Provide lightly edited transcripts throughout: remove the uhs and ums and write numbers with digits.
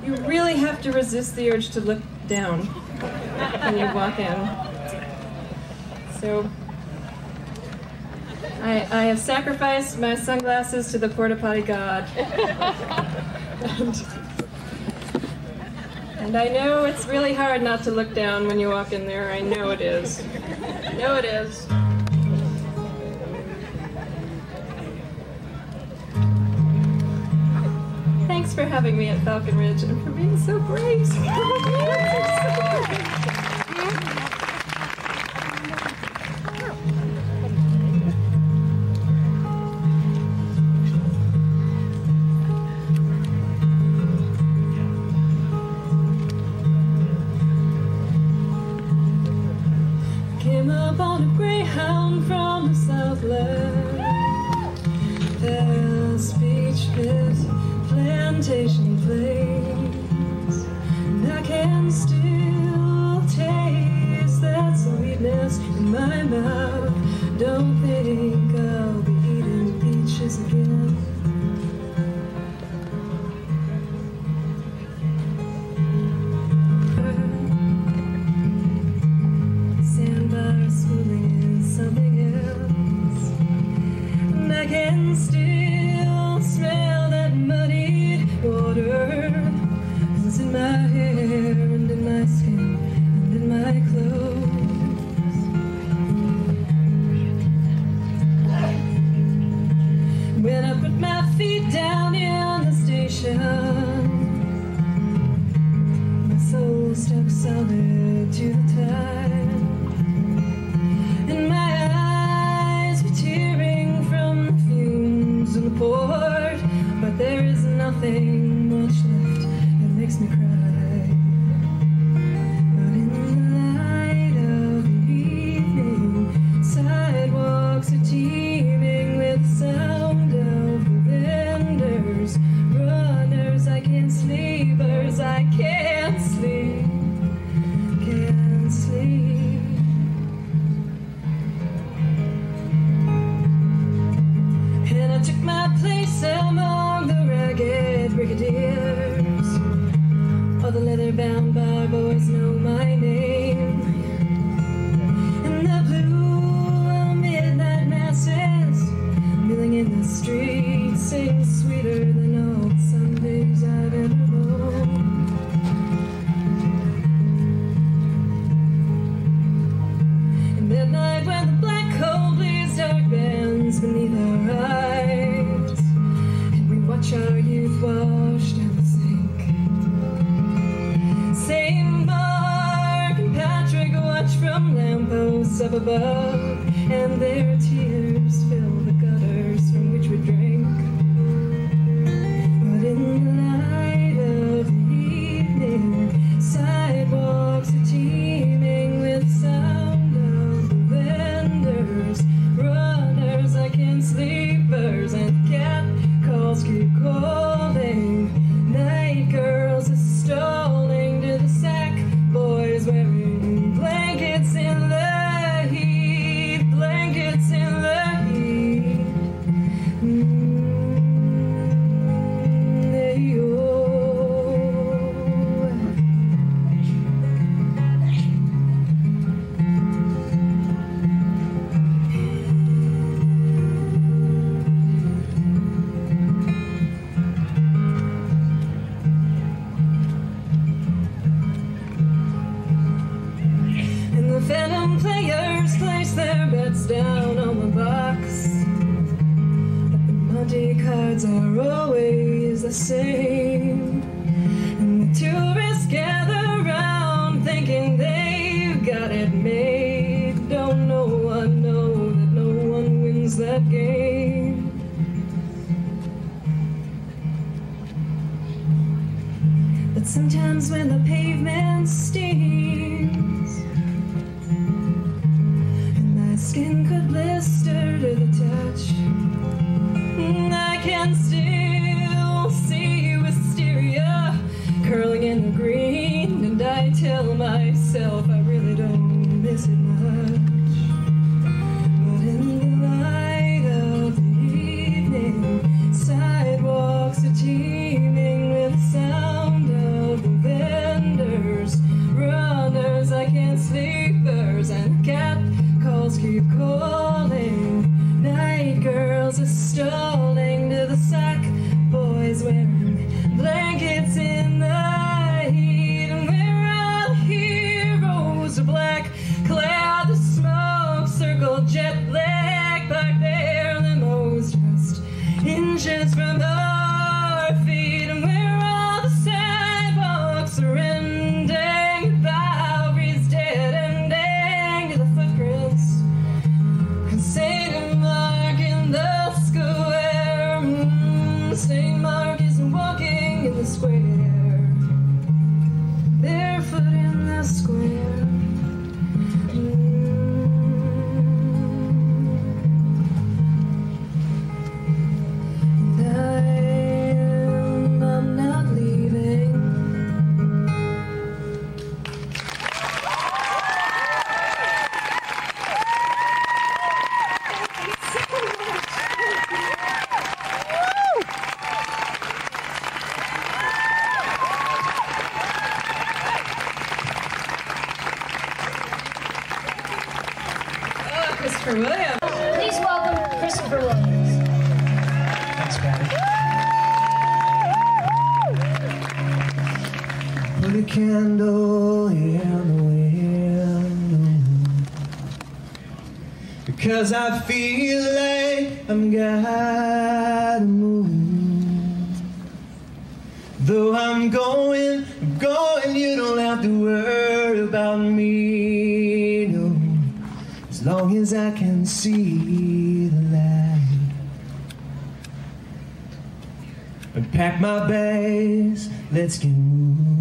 You really have to resist the urge to look down when you walk in. So I have sacrificed my sunglasses to the porta potty god. And I know it's really hard not to look down when you walk in there. I know it is. I know it is. Thanks for having me at Falcon Ridge and for being so great. Came up on a greyhound from the Southland, past beach pit, plantation place, and I can still taste that sweetness in my mouth. Don't think I'll be eating peaches again. Sandbar schooling is something else, and I can still smell that muddy water. It's in my hair and in my skin and in my clothes. When I put my feet down in the station, my soul stuck solid to the tide, and my eyes were tearing from the fumes in the port. But there is nothing much left that makes me cry. But in the light of the evening, sidewalks are teeming with the sound of the vendors, runners. I can't sleepers, I can't sleep, can't sleep. And I took my place among the ragged brigadiers. All the leather-bound bar boys know my name. And the blue midnight masses milling in the streets sing sweeter than all the Sundays I've ever known. And that night when the black coal bleeds dark bands beneath our eyes, and we watch our youth wash down the sink. St. Mark and Patrick watch from lampposts up above, and their tears fill the gutters from which we drink. But in the light of the evening, sidewalks are teeming with the sound of the vendors, runners, I can't sleepers, and cat calls keep calling. Night girls are stalling to the sack boys wearing blankets in the heat, blankets in the heat. And the phantom players place their bets down on the box, but the Monte cards are always the same. And the tourists gather round thinking they've got it made. Don't no one know that no one wins that game. But sometimes when the pavement steams, and my skin could blister to the touch, I can still see wisteria curling in the green, and I tell myself I really don't miss it much. But in the light of the evening, sidewalks are teeming with the sound of anywhere. Barefoot in the square. I'm not leaving. Christopher Williams. Please welcome Christopher Williams. Thanks, Patty. Put a candle in the window, because I feel like I'm gotta move. Though I'm going, you don't have to worry about me, no. As long as I can see the light. Unpack my bags, let's get moving.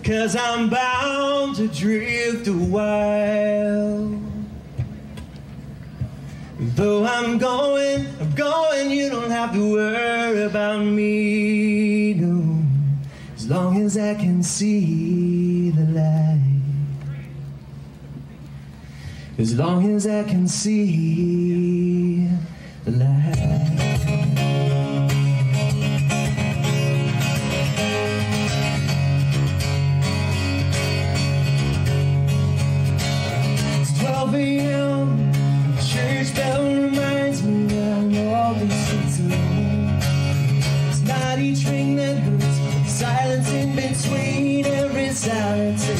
'Cause I'm bound to drift a while. Though I'm going, you don't have to worry about me, no. As long as I can see the light. As long as I can see the light. It's 12 a.m. The church bell reminds me that I'm always sits alone. It's not each ring that hurts, but the silence in between every silence is.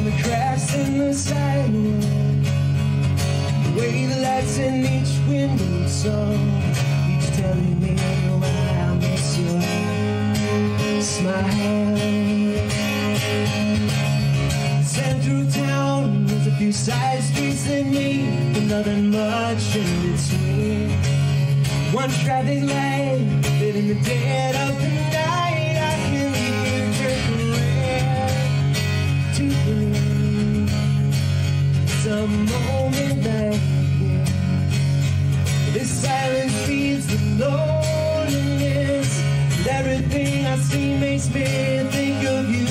The cracks in the sidewalk, the way the lights in each window saw, each telling me why I miss your smile. Sent through town, there's a few side streets that meet, but nothing much in between. One traffic light, but in the dead of the night, I can hear your prayer to bring some moment back again. This silence feeds the loneliness, and everything I see makes me think of you.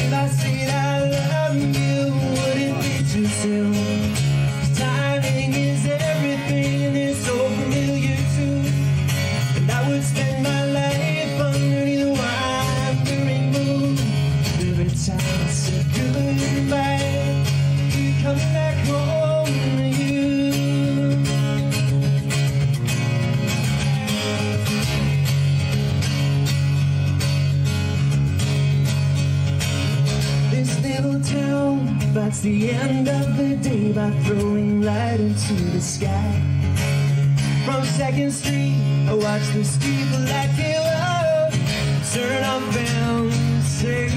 If I said I love you, would it be too soon? 'Cause timing is everything, and it's so familiar too. And I would spend my life underneath the wandering moon. Every time I said goodbye, you come back home to you. This little town fights the end of the day by throwing light into the sky. From 2nd Street, I watch the people like you up, turn off and say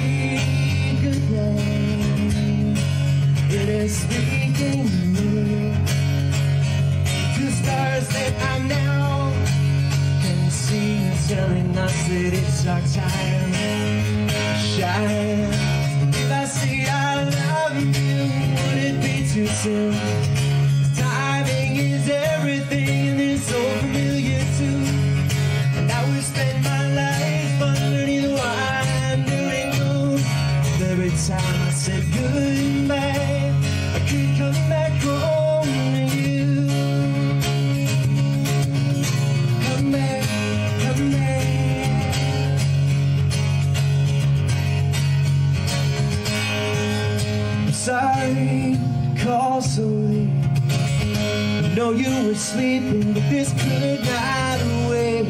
goodnight. It is speaking to me. Two stars that I now can see, telling us that it's our time. Shine. If I say I love you, would it be too soon? 'Cause timing is everything, and it's so familiar too. And I would spend my life underneath the wandering moon. Every time I said goodbye, I could come back home to you. Come back, come back. I'm sorry, call so late. I know you were sleeping, but this could not wait.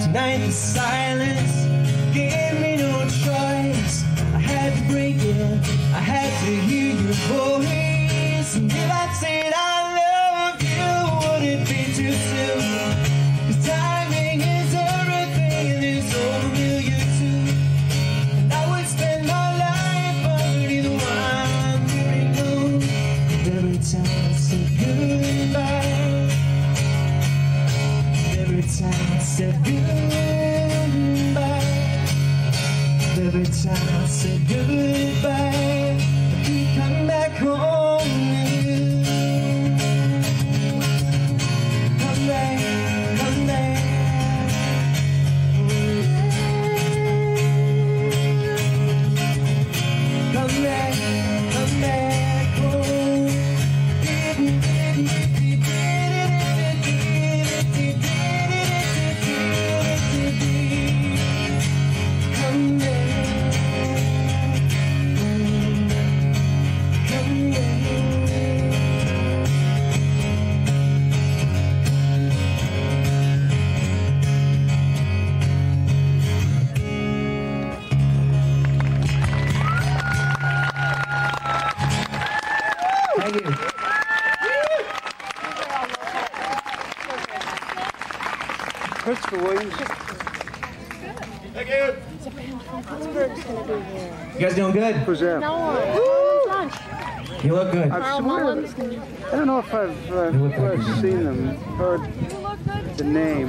Tonight the silence gave me no choice. I had to break it, I had to hear your voice. And if I said I love you, would it be too soon? 'Cause timing is everything, and it's so familiar too. And I would spend my life underneath the wandering moon. time I said goodbye, every time I said goodbye, every time I said goodbye, you come back home to you. Come back, come back. Come back, come back home. Come back, come back. Thank you. Christopher Williams. Thank you. You guys doing good? Who's that? You look good. I don't know if I've seen them, heard the name.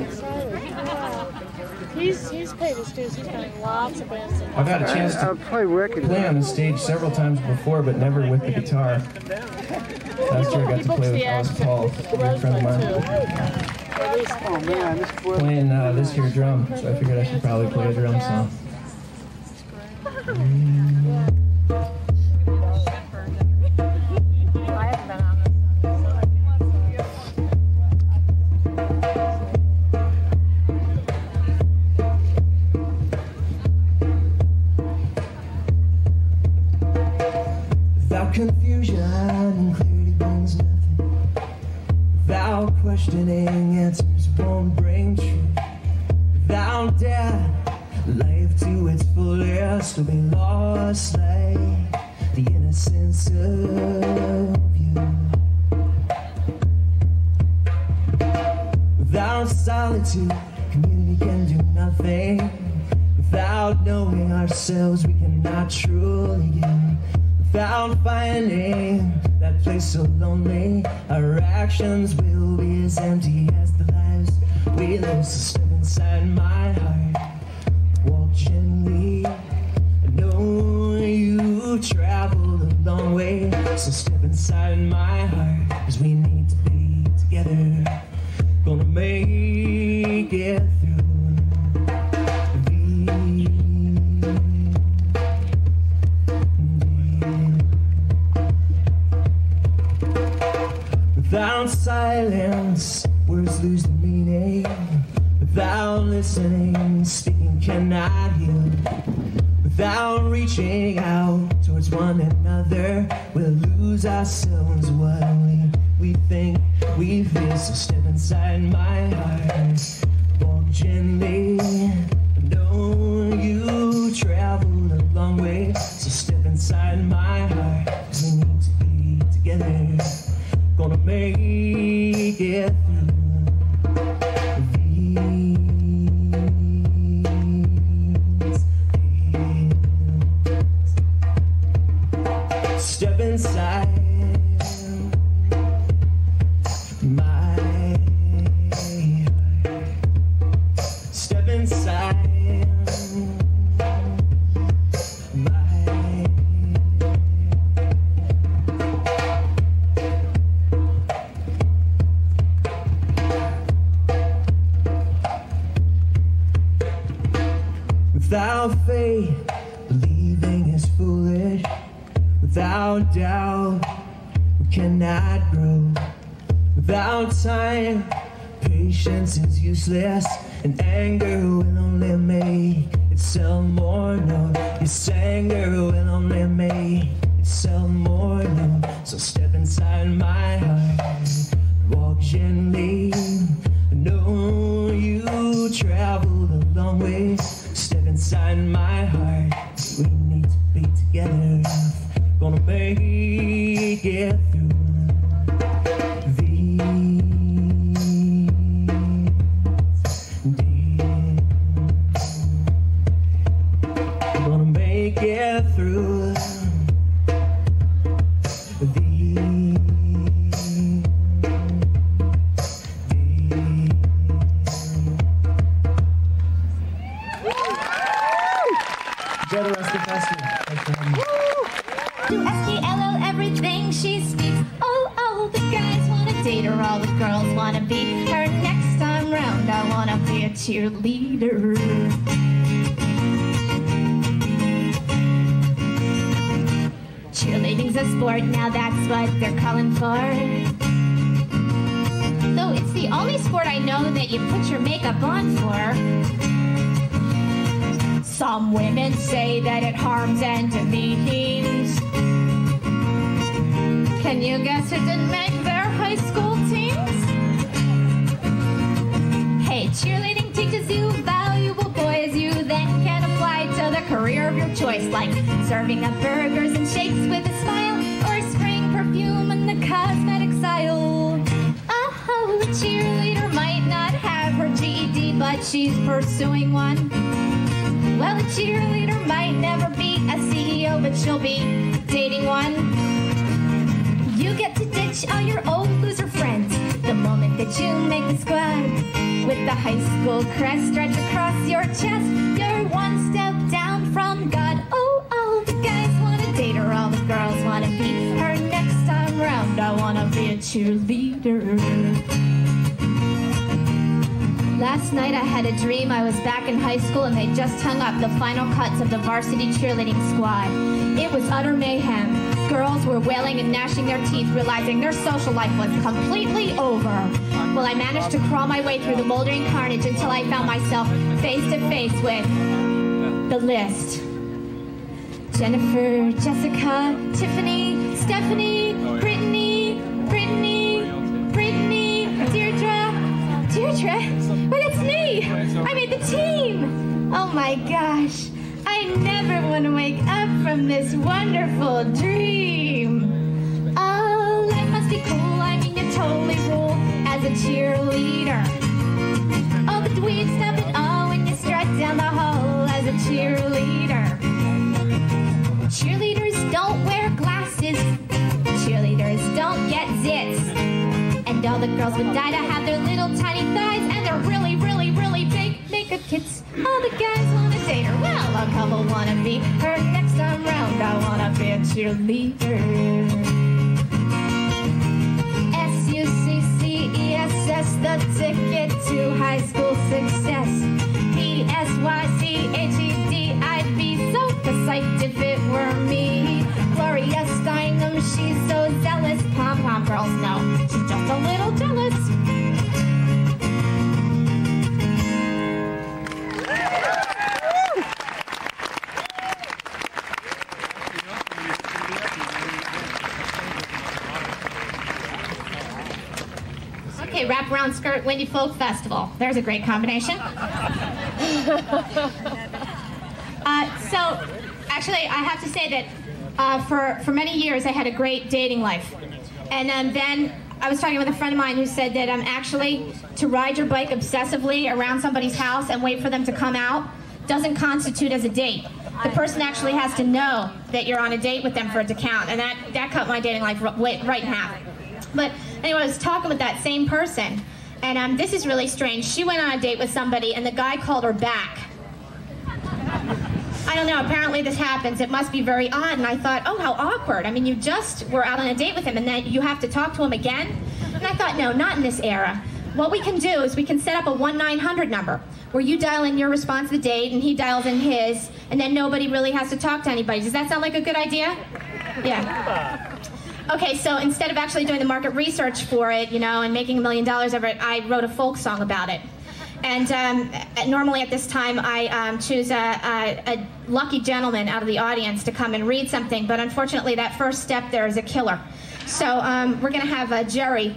He's paid his dues. He's got lots of bands. I've had a chance to play records. play on the stage several times before, but never with the guitar. Last year I got to play with Oz Paul, a good friend of mine. Oh man, this boy. Playing this here drum, so I figured I should probably play a drum song. Without confusion, clarity brings nothing. Without questioning, answers won't bring truth. Without doubt, life to its fullest will be lost like the innocence of you. Without solitude, community can do nothing. Without knowing ourselves, we cannot truly give. Without finding that place so lonely, our actions will be as empty as the lives we live. So step inside my heart, walk gently. I know you traveled a long way, so step inside my heart, 'cause we need to be together. Gonna make it through. Without silence, words lose the meaning. Without listening, speaking cannot heal. Without reaching out towards one another, we'll lose ourselves. What we think we feel. So step inside my heart, walk gently. I know you traveled a long way, so step inside my heart, 'cause we need to be together. Gonna make it through these days. Step inside my heart. Step inside my heart. Without faith, believing is foolish. Without doubt, we cannot grow. Without time, patience is useless. And anger will only make itself more known. Yes, anger will only make itself more known. So step inside my heart, walk gently. I know you traveled a long way. Step inside my heart, we need to be together. Gonna make it through these days. Gonna make it through these dater, all the girls wanna be her next time round. I wanna be a cheerleader. Cheerleading's a sport, now that's what they're calling for. Though it's the only sport I know that you put your makeup on for. Some women say that it harms and demeans. Can you guess who didn't make their high school teams? Hey, cheerleading teaches you valuable poise you then can apply to the career of your choice, like serving up burgers and shakes with a smile, or spraying perfume in the cosmetic aisle. Oh, a cheerleader might not have her GED, but she's pursuing one. Well, a cheerleader might never be a CEO, but she'll be dating one. You get to ditch all your old loser friends the moment that you make the squad. With the high school crest stretched across your chest, you're one step down from God. Oh, all the guys want to date her, all the girls want to be her next time round. I want to be a cheerleader. Last night I had a dream I was back in high school and they just hung up the final cuts of the varsity cheerleading squad. It was utter mayhem. Girls were wailing and gnashing their teeth, realizing their social life was completely over. Well, I managed to crawl my way through the moldering carnage until I found myself face to face with the list. Jennifer, Jessica, Tiffany, Stephanie, Brittany, Deirdre? Well, that's me! I made the team! Oh my gosh, I never want to wake up from this wonderful dream. Oh, life must be cool, I mean you totally rule as a cheerleader. Oh, the dweeb stuff and oh, when you strut down the hall as a cheerleader. Cheerleaders don't wear glasses. Cheerleaders don't get zits. And all the girls would die to have their little tiny thighs and their really, really, really big makeup kits. All the guys want to date her. Well, a couple want to be her next time round. I want to be a cheerleader. S-U-C-C-E-S-S, the ticket to high school success. P-S-Y-C-H-E-D, I'd be so psyched if it were me. Gloria Steinem, she's so zealous. Pom-pom girls, no, she's just a little jealous. Okay, wraparound skirt, Windy Folk Festival. There's a great combination. So, actually, I have to say that for many years I had a great dating life. And then I was talking with a friend of mine who said that actually to ride your bike obsessively around somebody's house and wait for them to come out doesn't constitute as a date. The person actually has to know that you're on a date with them for it to count. And that cut my dating life right in half. But anyway, I was talking with that same person. And this is really strange. She went on a date with somebody and the guy called her back. I don't know, apparently this happens. It must be very odd. And I thought, oh, how awkward. I mean, you just were out on a date with him and then you have to talk to him again? And I thought, no, not in this era. What we can do is we can set up a 1-900 number where you dial in your response to the date and he dials in his, and then nobody really has to talk to anybody. Does that sound like a good idea? Yeah. Okay, so instead of actually doing the market research for it, you know, and making $1 million over it, I wrote a folk song about it. And normally at this time, I choose a lucky gentleman out of the audience to come and read something, but unfortunately that first step there is a killer. So we're gonna have Jerry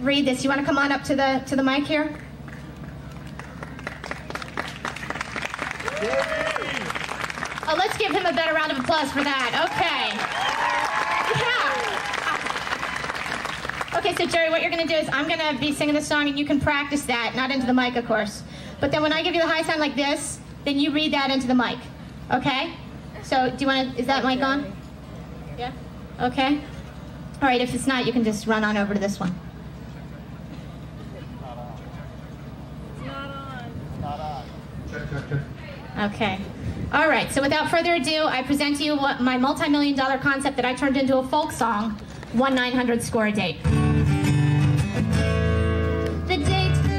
read this. You wanna come on up to the mic here? Oh, let's give him a better round of applause for that. Okay. Yeah. Okay, so Jerry, what you're going to do is I'm going to be singing this song and you can practice that, not into the mic, of course. But then when I give you the high sound like this, then you read that into the mic. Okay? So do you want to, is that mic on? Yeah? Okay. All right, if it's not, you can just run on over to this one. It's not on. Not on. Check. Okay. All right, so without further ado, I present to you my multi-million-dollar concept that I turned into a folk song, 1-900 Score a Date.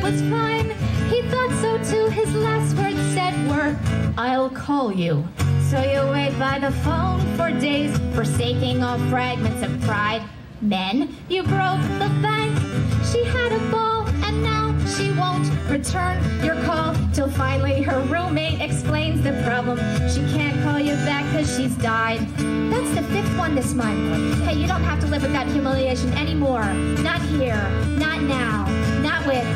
was fine. He thought so too. His last words said were, "I'll call you." So you wait by the phone for days, forsaking all fragments of pride. Then you broke the bank. She had a ball, and now she won't return your call, till finally her roommate explains the problem. She can't call you back because she's died. That's the 5th one this month. Hey, you don't have to live with that humiliation anymore. Not here, not now, not with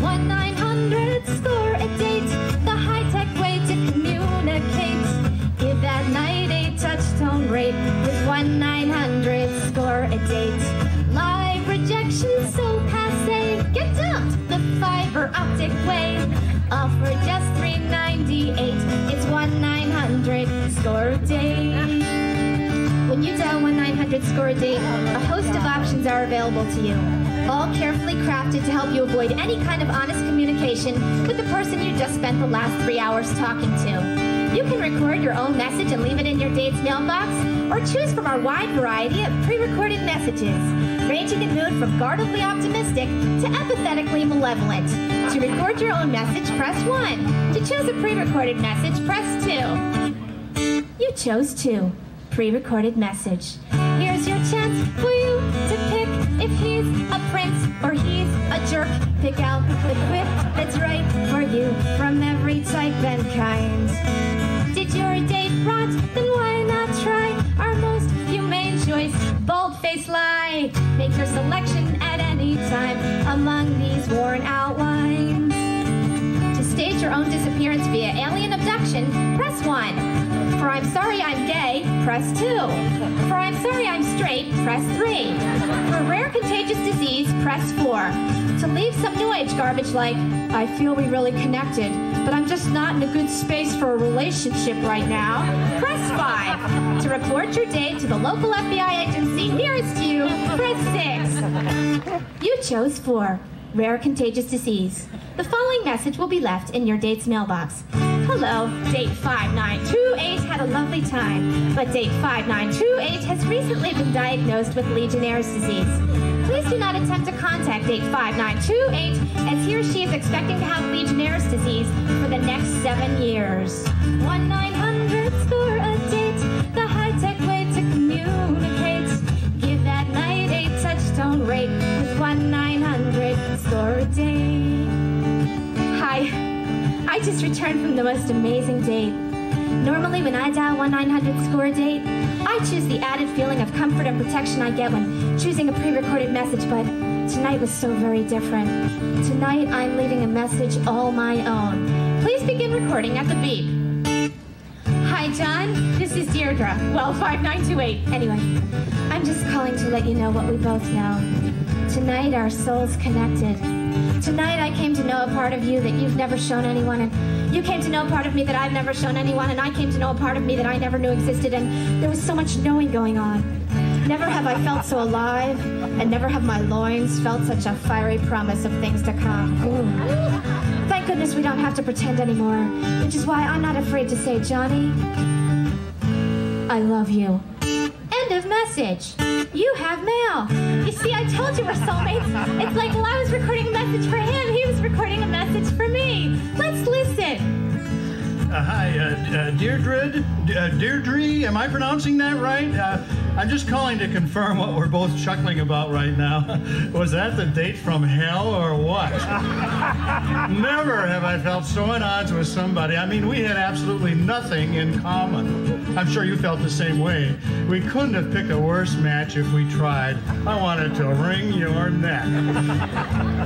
1-900-SCORE-A-DATE, the high-tech way to communicate. Give that night a touch-tone rate with 1-900-SCORE-A-DATE. Live rejection so passe, get dumped the fiber optic way. All for just $3.98. It's 1-900-SCORE-A-DATE. When you dial 1-900-SCORE-A-DATE, a host of options are available to you, all carefully crafted to help you avoid any kind of honest communication with the person you just spent the last 3 hours talking to. You can record your own message and leave it in your date's mailbox, or choose from our wide variety of pre-recorded messages, ranging in mood from guardedly optimistic to apathetically malevolent. To record your own message, press 1. To choose a pre-recorded message, press 2. You chose 2. Pre-recorded message. Here's your chance for you to pick if he's a prince or he's a jerk. Pick out the quip that's right for you from every type and kind. Did your date rot? Then why not try our most humane choice, bold-faced lie? Make your selection at any time among these worn outlines. To stage your own disappearance via alien abduction, press 1. For I'm sorry I'm gay, press 2. For I'm sorry I'm straight, press 3. For rare contagious disease, press 4. To leave some new age garbage like, I feel we really connected, but I'm just not in a good space for a relationship right now, press 5. To report your date to the local FBI agency nearest you, press 6. You chose 4. Rare contagious disease. The following message will be left in your date's mailbox. Hello, date 5928 had a lovely time, but date 5928 has recently been diagnosed with Legionnaire's disease. Please do not attempt to contact date 5928, as he or she is expecting to have Legionnaire's disease for the next 7 years. 1-900-SCORE-A-DATE, the high-tech way to communicate. Give that night a touch-tone rate with 1-900-SCORE-A-DATE. Hi. I just returned from the most amazing date. Normally when I dial 1-900-SCORE-A-DATE, I choose the added feeling of comfort and protection I get when choosing a pre-recorded message, but tonight was so very different. Tonight I'm leaving a message all my own. Please begin recording at the beep. Hi John, this is Deirdre. Well, 5928. Anyway, I'm just calling to let you know what we both know. Tonight our souls connected. Tonight I came to know a part of you that you've never shown anyone, and you came to know a part of me that I've never shown anyone, and I came to know a part of me that I never knew existed, and there was so much knowing going on. Never have I felt so alive, and never have my loins felt such a fiery promise of things to come. Ooh. Thank goodness we don't have to pretend anymore, which is why I'm not afraid to say, Johnny, I love you. End of message. You have mail. You see, I told you we're soulmates. It's like while I was recording a message for him, he was recording a message for me. Let's listen. Hi, Deirdre? Deirdre, am I pronouncing that right? I'm just calling to confirm what we're both chuckling about right now. Was that the date from hell or what? Never have I felt so at odds with somebody. I mean, we had absolutely nothing in common. I'm sure you felt the same way. We couldn't have picked a worse match if we tried. I wanted to wring your neck.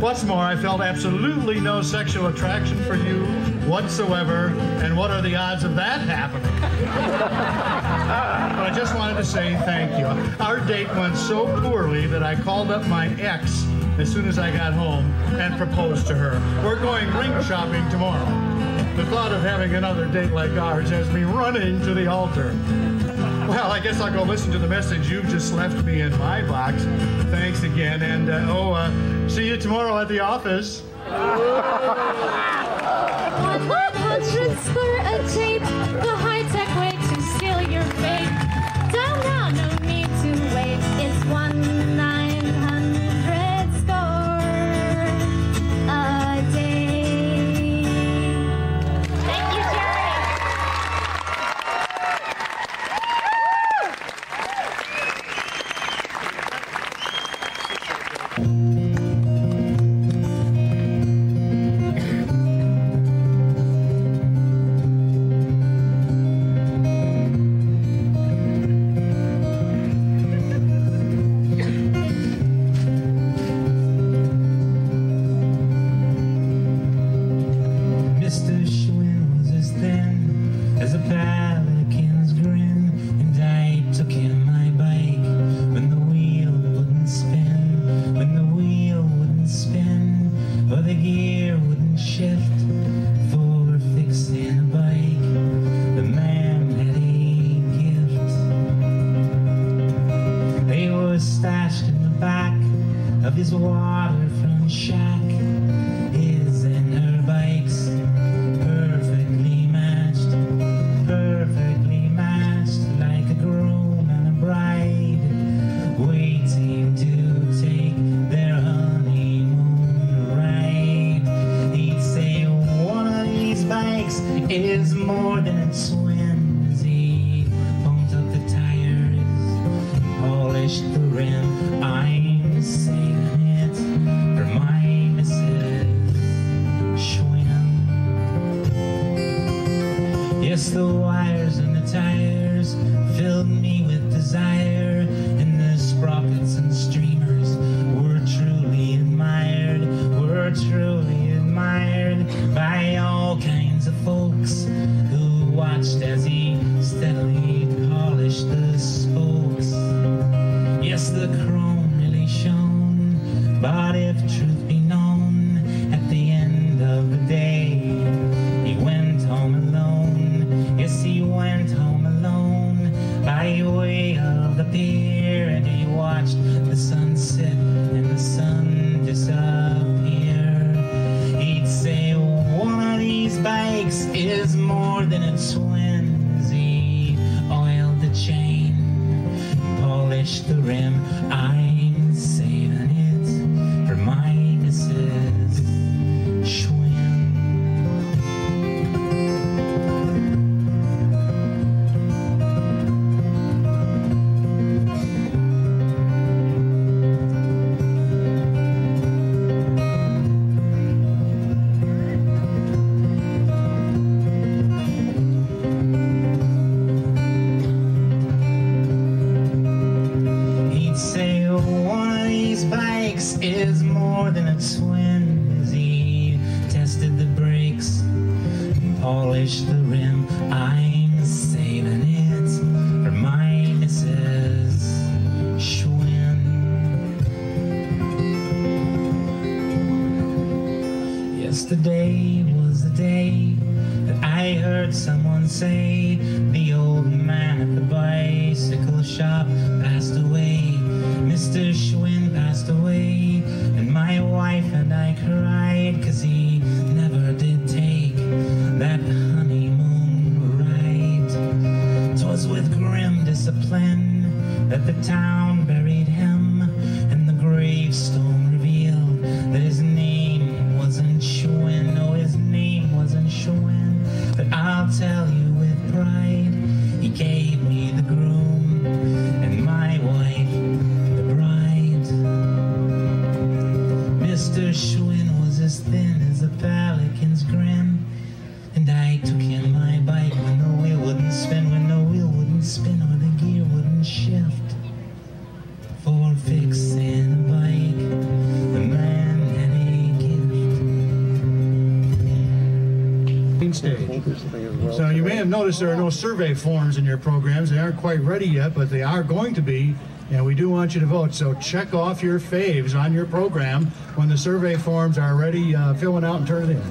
What's more, I felt absolutely no sexual attraction for you whatsoever, and what are the odds of that happening? But I just wanted to say thank you. Our date went so poorly that I called up my ex as soon as I got home and proposed to her. We're going ring shopping tomorrow. The thought of having another date like ours has me running to the altar. Well, I guess I'll go listen to the message you've just left me in my box. Thanks again, and see you tomorrow at the office. 1-900-SCORE-A-DATE, the high-tech way to seal your fate. Dial now, no need to wait. It's 1-900-SCORE-A-DATE. Yesterday was the day that I heard someone say the old man at the bicycle shop passed away. Mr. Schwinn passed away, and my wife and I cried 'cause he never did take that honeymoon ride. 'Twas with grim discipline that the town buried him, and the gravestone revealed that his name wasn't Schwinn. No, his name wasn't Schwinn. But I'll tell you with pride, he gave me the groom and my wife the bride. Mr. Schwinn was as thin as a pelican's grin, and I took him my bike when the wheel wouldn't spin, when the wheel wouldn't spin or the gear wouldn't shift. For fixing a bike, the man had a gift. Stage. So you may have noticed there are no survey forms in your programs. They aren't quite ready yet, but they are going to be, and we do want you to vote. So check off your faves on your program when the survey forms are ready. Fill it out and turn it in.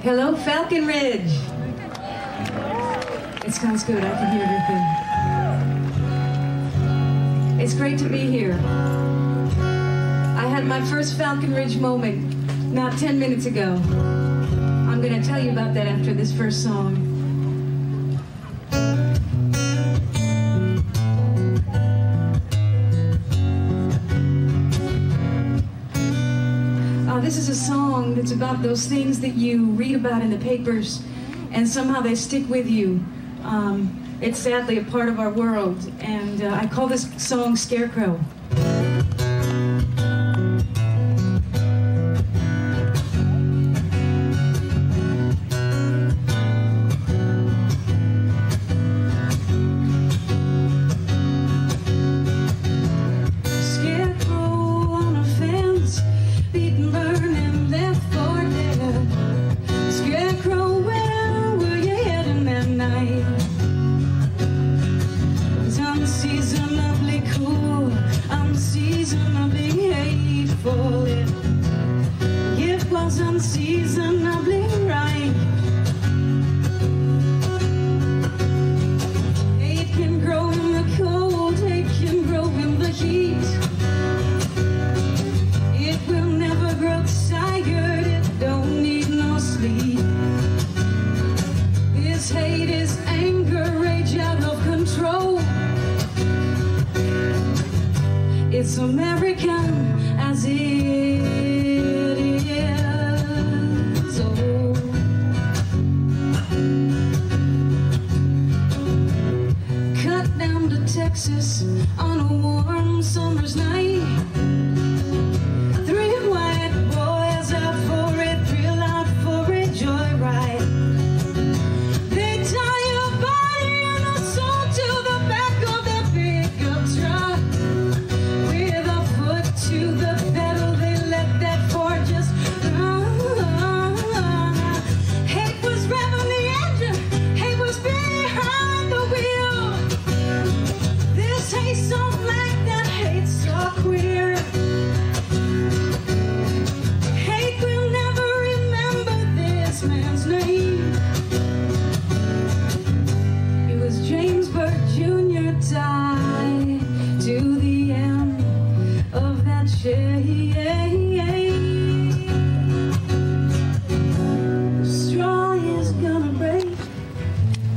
Hello, Falcon Ridge. It sounds good. I can hear everything. It's great to be here. I had my first Falcon Ridge moment not 10 minutes ago. I'm going to tell you about that after this first song. This is a song that's about those things that you read about in the papers and somehow they stick with you. It's sadly a part of our world, and I call this song Scarecrow. Unseasonably right. Hate can grow in the cold, hate can grow in the heat. It will never grow tired, it don't need no sleep. This hate is anger, rage out of control. It's American as it is. Cut down to Texas on a warm summer's night. Three white boys out for it, real out for a joyride. They tie your body and a soul to the back of their pickup truck. With a foot to the pedal, they let that Ford just run. Hate was revving the engine, hate was behind the wheel. This hate's so black, that hate's so queer. Hate will never remember this man's name. It was James Burt Jr. died to the end of that shade. The straw is gonna break,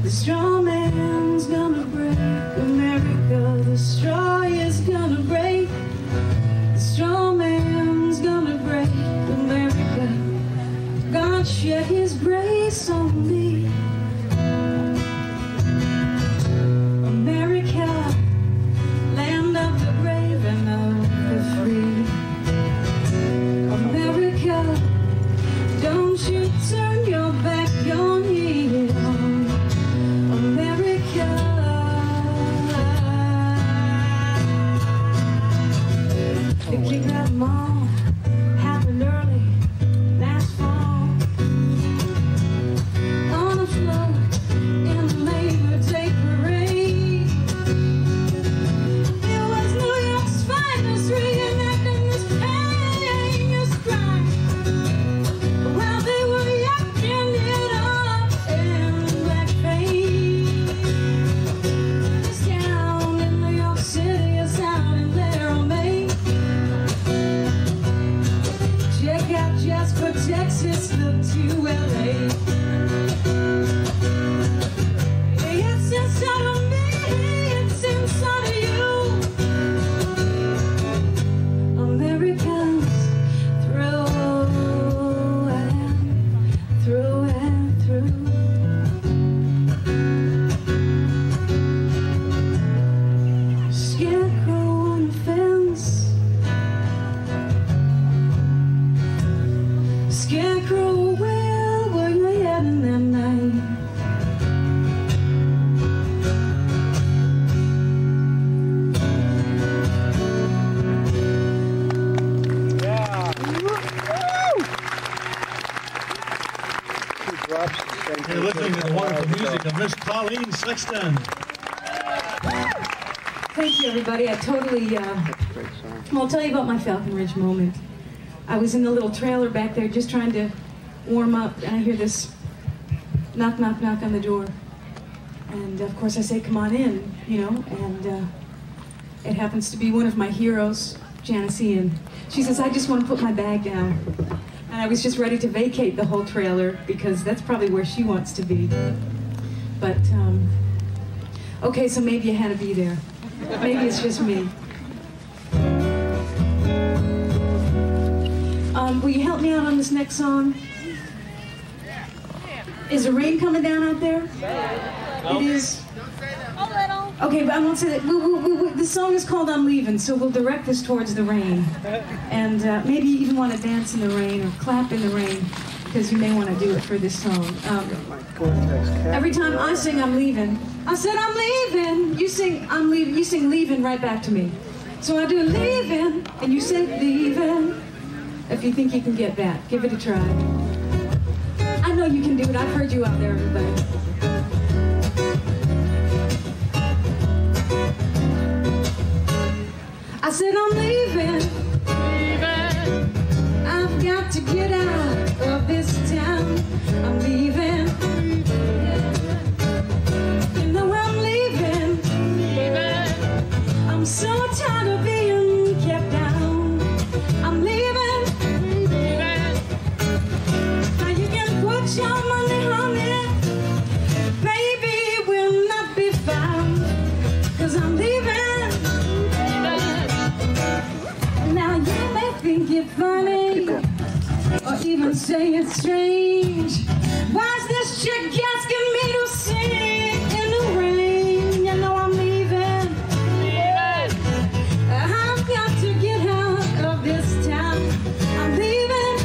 the straw man's gonna break America. The straw is gonna break, the straw man's gonna break America. God shed his grace on me. America, land of the brave and of the free. America, don't you turn your back on me. America, the kidnap mall happened early last fall. On a float in the Labor Day parade. It was New York's finest reenacting this heinous crime. While they were yucking it up in blackface. This town in New York City is out in their own May. Check out Jasper, Texas, look to LA. It's inside of me, it's inside of you. Americans through and through and through. Scarecrow on the fence. Scarecrow, where were you heading that night? You're listening to the wonderful music of Miss Coleen Sexton. Thank you, everybody. I totally, Great song. well, I'll tell you about my Falcon Ridge moment. I was in the little trailer back there just trying to warm up, and I hear this knock, knock, knock on the door. And of course I say, come on in, you know, and it happens to be one of my heroes, Janice Ian. She says, I just want to put my bag down. And I was just ready to vacate the whole trailer because that's probably where she wants to be. But, okay, so maybe you had to be there. Maybe it's just me. Will you help me out on this next song? Is the rain coming down out there? It is. Okay, but I won't say that. The song is called I'm Leaving, so we'll direct this towards the rain. And maybe you even want to dance in the rain or clap in the rain, because you may want to do it for this song. Every time I sing I'm leaving, I said I'm leaving. You sing I'm leaving. You sing leaving right back to me. So I do leaving, and you say leaving. If you think you can get that, give it a try. I know you can do it. I've heard you out there, everybody. I said I'm leaving. I've got to get out of this town. I'm leaving. You know I'm leaving. I'm so tired of being kept down. I'm leaving. Now you can put your money on it. Baby will not be found. 'Cause I'm leaving. Now you may think it funny, or even say it's strange. Why's this chick asking me to sing in the rain? You know I'm leaving. I've got to get out of this town. I'm leaving.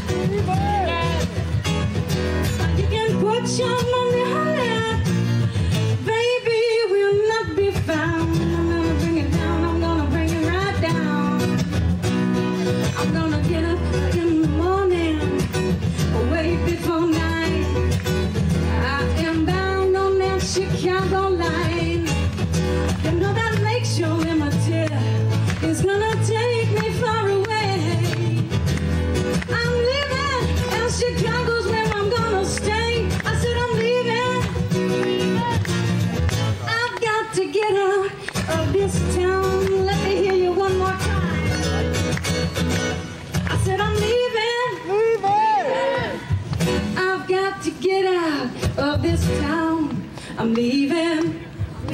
You can put your money on it. Baby will not be found. I'm gonna bring it down. I'm gonna bring it right down. I'm gonna get up in the morning, way before night. I am bound on that Chicago line. You know that Lakeshore Limited is gonna take me far away. I'm leaving, and Chicago's where I'm gonna stay. I said I'm leaving. I've got to get out of this town. Let me hear you one more time. I said I'm leaving. I've got to get out of this town. I'm leaving. I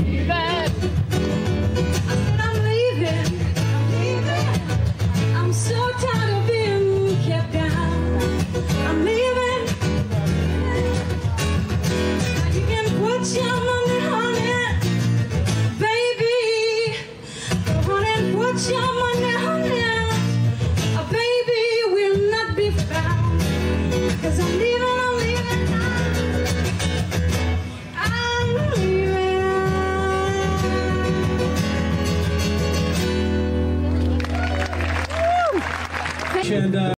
said I'm leaving. I'm so tired of being kept down. I'm leaving. Now you can put your money on it, baby. Go on and put your money on it. A baby will not be found. 'Cause I'm leaving, I'm leaving now. I'm leaving. And